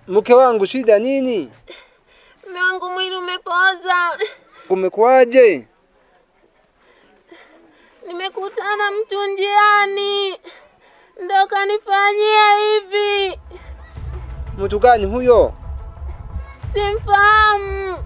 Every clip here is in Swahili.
Mke wangu, shida nini? Mume wangu mwili umepoza. Umekuaje? Nimekutana mtu njiani, ndo kanifanyia hivi. Mtu gani huyo? Simfahamu.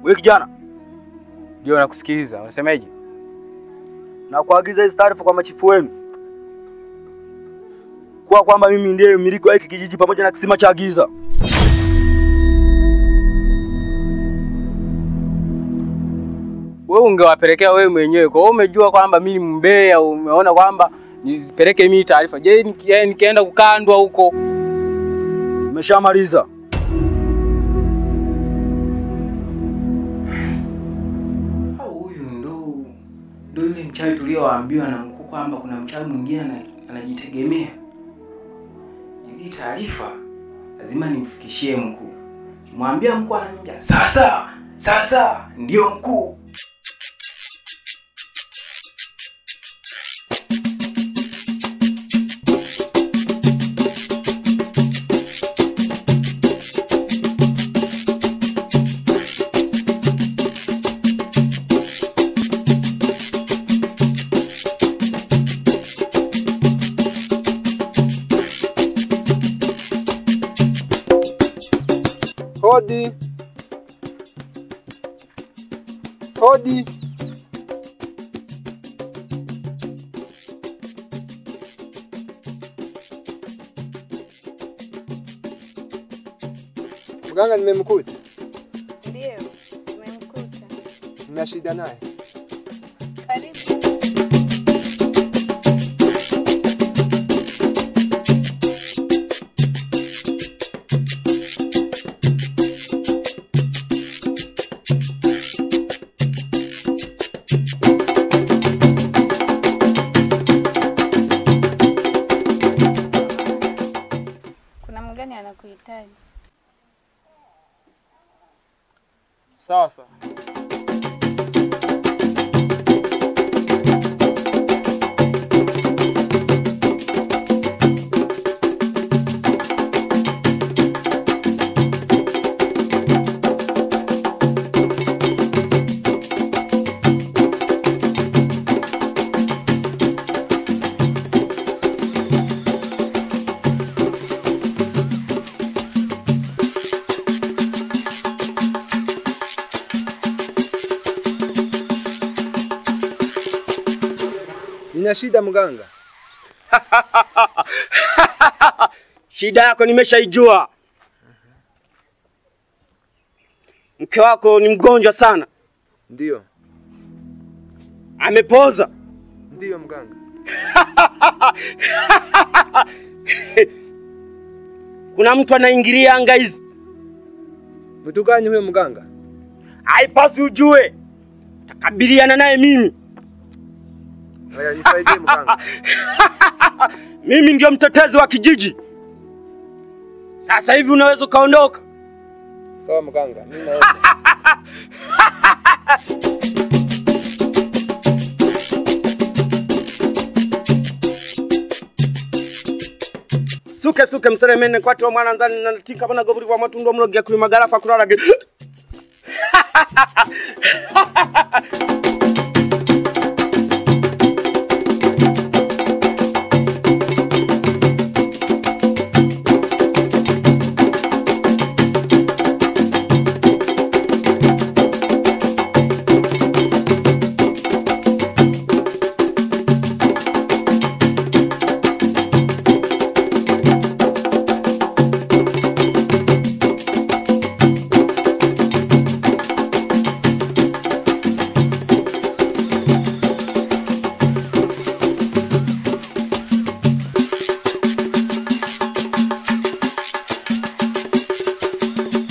Wewe kijana. Ndio nakusikiliza. Unasemaje? Na kuagiza hizo taarifa kwa machifu wenu. Kwamba mimi ndiye mmiliki wa hiki kijiji pamoja na kisima cha giza. Wewe ungewapelekea wewe mwenyewe. Kwa hiyo umejua kwamba mimi ni mbea, umeona kwamba nipeleke mimi taarifa. Je, nikienda kukandwa huko? Nimeshamaliza. Ndio yule mchawi tulioambiwa na mkuu kwamba kuna mchawi mwingine anajitegemea. Hizi taarifa lazima nimfikishie mkuu. Kimwambia mkuu ananiambia sasa ndio mkuu. Hodi. Hodi. Mganga nimemkuta. Ndio, nimemkuta. Nina shida naye. Karibu. Anakuhitaji. Sasa. Nina shida mganga. Shida yako nimeshaijua. Mke wako ni mgonjwa sana. Ndio. Amepoza. Ndio mganga. Kuna mtu anaingilia anga hizi. Mtu gani huyo mganga? Haipasi ujue. Takabiliana naye mimi. Haya nisaidie mganga. Mimi ndio mtetezi wa kijiji. Sasa hivi unaweza kaondoka. Sawa mganga, mimi naenda. suke mseremene kwati wa mwana ndani natika bana goburi kwa matundo mrogia kuli magara fa kurara.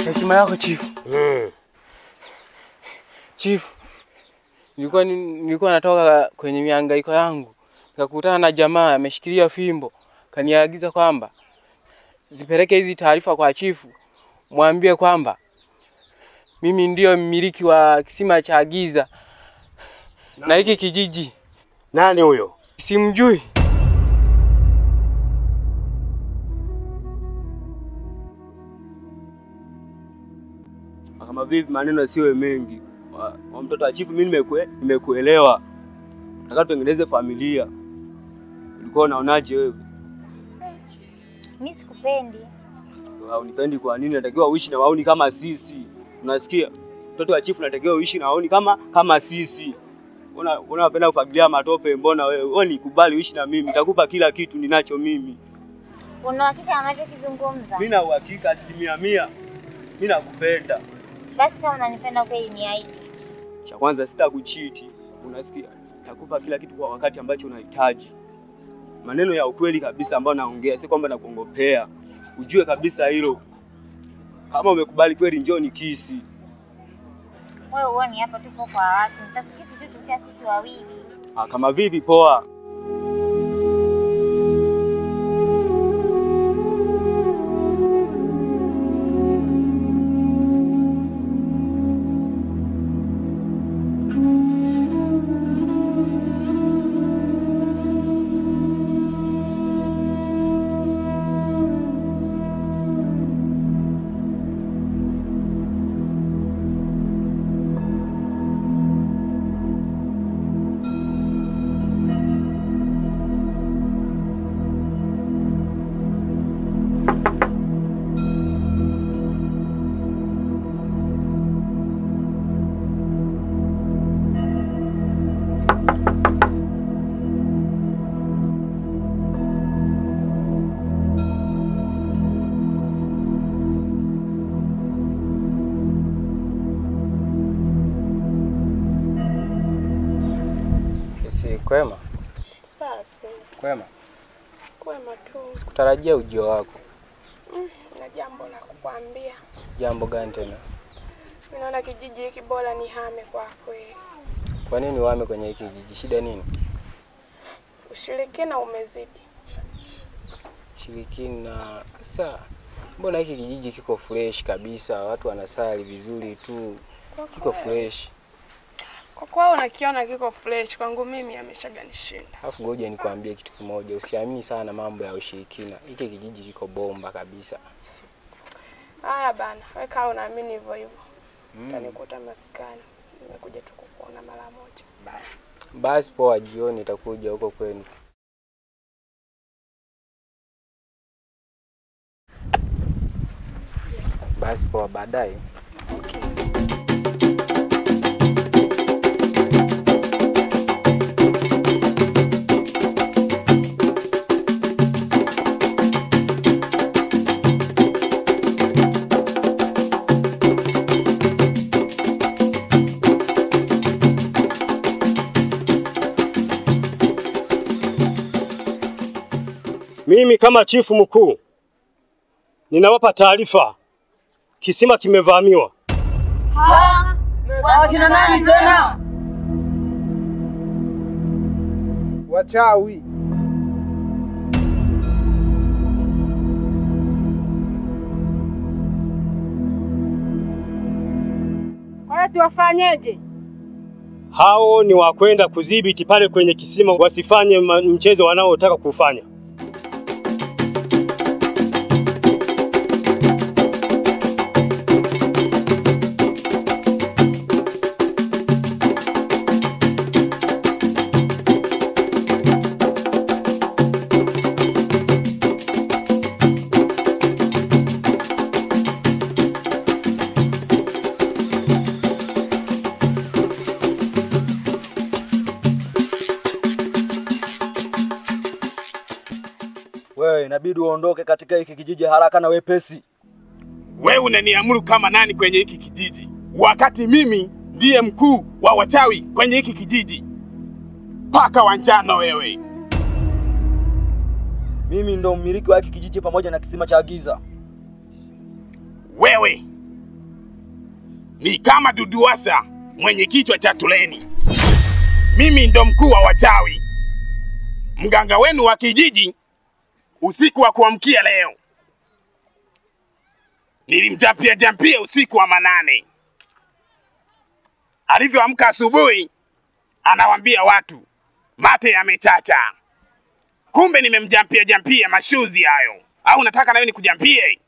Heshima yako chief. Chief, nilikuwa natoka kwenye mihangaiko yangu. Nikakutana na jamaa ameshikilia fimbo. Kaniagiza kwamba zipeleke hizi taarifa kwa chifu. Mwambie kwamba mimi ndio mmiliki wa kisima cha Giza. Na hiki kijiji. Nani huyo? Simjui. Kama vipi maneno siwe mengi. Wa mtoto wa chifu mimi nimekuelewa. Nataka tutengeneze familia. Ulikuwa unaonaje wewe? Mimi sikupendi. Unipendi kwa nini? Natakiwa uishi na wauni kama sisi. Unasikia? Mtoto wa chifu natakiwa uishi na wauni kama sisi. Unapenda kufagilia matope, mbona wewe nikubali uishi na mimi? Nitakupa kila kitu ninacho mimi. Una uhakika unachokizungumza? Mimi na uhakika 100%. Mimi nakupenda. Basi kama unanipenda kweli niahidi. Cha kwanza sitakuchiti. Unasikia? Nitakupa kila kitu kwa wakati ambacho unahitaji. Maneno ya ukweli kabisa ambayo naongea, si kwamba nakuongopea. Ujue kabisa hilo. Kama umekubali kweli njoo nikisi. Wewe uone hapa tupo kwa watu. Nitakukisi tu tukia sisi wawili. Kama vipi poa? Kwema? Safi. Kwema? Kwema tu. Sikutarajia ujio wako. Na jambo la kukwambia. Jambo gani tena? Ninaona kijiji hiki bora nihame kwa kweli. Kwa nini uhame kwenye hiki kijiji? Shida nini? Ushirikina umezidi. Shirikina? Sasa mbona hiki kijiji kiko fresh kabisa, watu wanasali vizuri tu. Kiko fresh. Kwa kuwa unakiona kiko fresh, kwangu mimi ameshaganishinda. Alafu ngoja nikwambie kitu kimoja, usiamini sana mambo ya ushirikina. Hiki kijiji kiko bomba kabisa. Haya bana, wewe kama unaamini hivyo hivyo. Utanikuta maskani. Nimekuja tu kukuona mara moja. Basi poa, jioni nitakuja huko kwenu. Basi poa, baadaye. Mimi kama chifu mkuu ninawapa taarifa, kisima kimevamiwa. Wakina nani tena? Wachawi. Haya tuwafanyeje? Hao ni wakwenda kudhibiti pale kwenye kisima, wasifanye mchezo wanaotaka kufanya. Wewe inabidi uondoke katika hiki kijiji haraka na wepesi. Wewe unaniamuru kama nani kwenye hiki kijiji? Wakati mimi ndiye mkuu wa wachawi kwenye hiki kijiji. Paka wa njano wewe. Mimi ndo mmiliki wa hiki kijiji pamoja na kisima cha giza. Wewe ni kama Duduwasa mwenye kichwa cha tuleni. Mimi ndo mkuu wa wachawi. Mganga wenu wa kijiji usiku wa kuamkia leo nilimjampia usiku wa manane. Alivyoamka asubuhi anawaambia watu mate yamechacha. Kumbe nimemjampia mashuzi hayo. Au unataka nawe nikujampie?